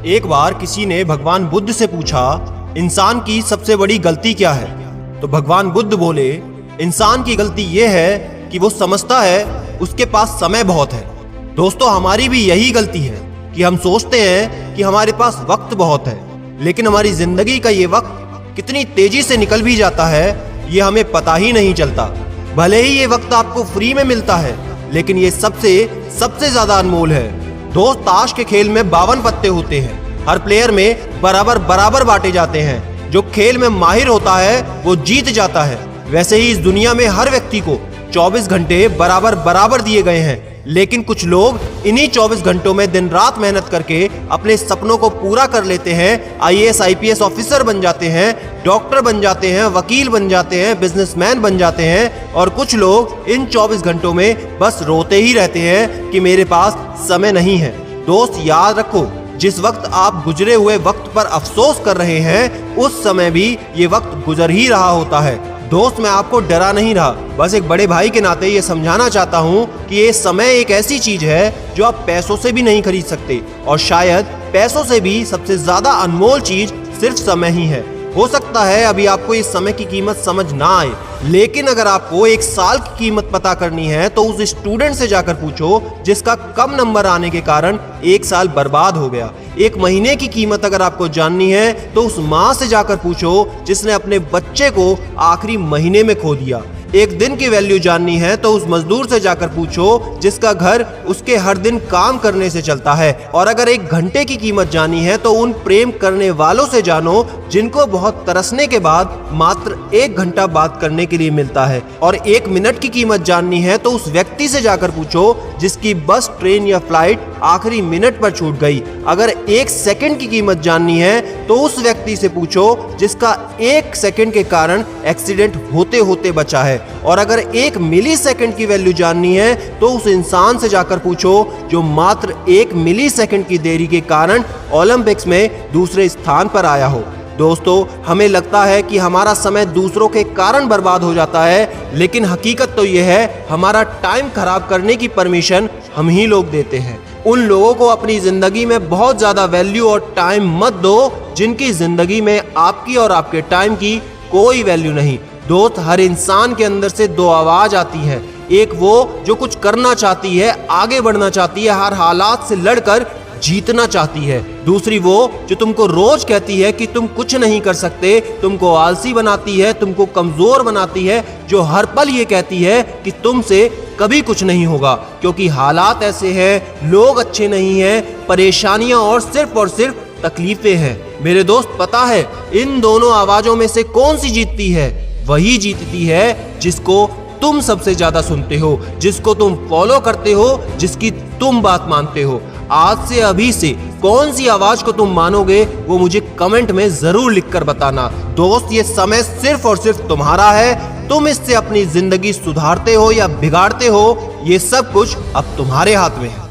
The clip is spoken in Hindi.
एक बार किसी ने भगवान बुद्ध से पूछा, इंसान की सबसे बड़ी गलती क्या है? तो भगवान बुद्ध बोले, इंसान की गलती यह है कि वो समझता है उसके पास समय बहुत है। दोस्तों, हमारी भी यही गलती है कि हम सोचते हैं कि हमारे पास वक्त बहुत है, लेकिन हमारी जिंदगी का ये वक्त कितनी तेजी से निकल भी जाता है ये हमें पता ही नहीं चलता। भले ही ये वक्त आपको फ्री में मिलता है, लेकिन ये सबसे ज्यादा अनमोल है। दोस्त, ताश के खेल में 52 पत्ते होते हैं। हर प्लेयर में बराबर बांटे जाते हैं। जो खेल में माहिर होता है वो जीत जाता है। वैसे ही इस दुनिया में हर व्यक्ति को 24 घंटे बराबर दिए गए हैं, लेकिन कुछ लोग इन्हीं 24 घंटों में दिन रात मेहनत करके अपने सपनों को पूरा कर लेते हैं। IAS IPS ऑफिसर बन जाते हैं, डॉक्टर बन जाते हैं, वकील बन जाते हैं, बिजनेसमैन बन जाते हैं, और कुछ लोग इन 24 घंटों में बस रोते ही रहते हैं कि मेरे पास समय नहीं है। दोस्त, याद रखो, जिस वक्त आप गुजरे हुए वक्त पर अफसोस कर रहे हैं, उस समय भी ये वक्त गुजर ही रहा होता है। दोस्त, मैं आपको डरा नहीं रहा, बस एक बड़े भाई के नाते ये समझाना चाहता हूँ कि ये समय एक ऐसी चीज है जो आप पैसों से भी नहीं खरीद सकते, और शायद पैसों से भी सबसे ज्यादा अनमोल चीज सिर्फ समय ही है। हो सकता है अभी आपको इस समय की कीमत समझ ना आए, लेकिन अगर आपको एक साल की कीमत पता करनी है तो उस स्टूडेंट से जाकर पूछो जिसका कम नंबर आने के कारण एक साल बर्बाद हो गया। एक महीने की कीमत अगर आपको जाननी है तो उस माँ से जाकर पूछो जिसने अपने बच्चे को आखिरी महीने में खो दिया। एक दिन की वैल्यू जाननी है तो उस मजदूर से जाकर पूछो जिसका घर उसके हर दिन काम करने से चलता है। और अगर एक घंटे की कीमत जाननी है तो उन प्रेम करने वालों से जानो जिनको बहुत तरसने के बाद मात्र 1 घंटा बात करने के लिए मिलता है। और 1 मिनट की कीमत जाननी है तो उस व्यक्ति से जाकर पूछो जिसकी बस, ट्रेन या फ्लाइट आखिरी मिनट पर छूट गई। अगर 1 सेकंड की कीमत जाननी है तो उस व्यक्ति से पूछो जिसका 1 सेकंड के कारण एक्सीडेंट होते होते बचा है। और अगर 1 मिली सेकंड की वैल्यू जाननी है तो उस इंसान से जाकर पूछो जो मात्र 1 मिली सेकंड की देरी के कारण ओलंपिक्स में दूसरे स्थान पर आया हो। दोस्तों, हमें लगता है कि हमारा समय दूसरों के कारण बर्बाद हो जाता है, लेकिन हकीकत तो यह है हमारा टाइम खराब करने की परमिशन हम ही लोग देते हैं। उन लोगों को अपनी जिंदगी में बहुत ज्यादा वैल्यू और टाइम मत दो जिनकी जिंदगी में आपकी और आपके टाइम की कोई वैल्यू नहीं। दोस्त, हर इंसान के अंदर से 2 आवाज आती है। एक वो जो कुछ करना चाहती है, आगे बढ़ना चाहती है, हर हालात से लड़कर जीतना चाहती है। दूसरी वो जो तुमको रोज कहती है कि तुम कुछ नहीं कर सकते, तुमको आलसी बनाती है, तुमको कमजोर बनाती है, जो हर पल ये कहती है कि तुमसे कभी कुछ नहीं होगा क्योंकि हालात ऐसे हैं, लोग अच्छे नहीं हैं, परेशानियां और सिर्फ तकलीफें हैं। मेरे दोस्त, पता है इन दोनों आवाजों में से कौन सी जीतती है? वही जीतती है जिसको तुम सबसे ज्यादा सुनते हो, जिसको तुम फॉलो करते हो, जिसकी तुम बात मानते हो। आज से, अभी से कौन सी आवाज को तुम मानोगे वो मुझे कमेंट में जरूर लिखकर बताना। दोस्त, ये समय सिर्फ और सिर्फ तुम्हारा है। तुम इससे अपनी जिंदगी सुधारते हो या बिगाड़ते हो, ये सब कुछ अब तुम्हारे हाथ में है।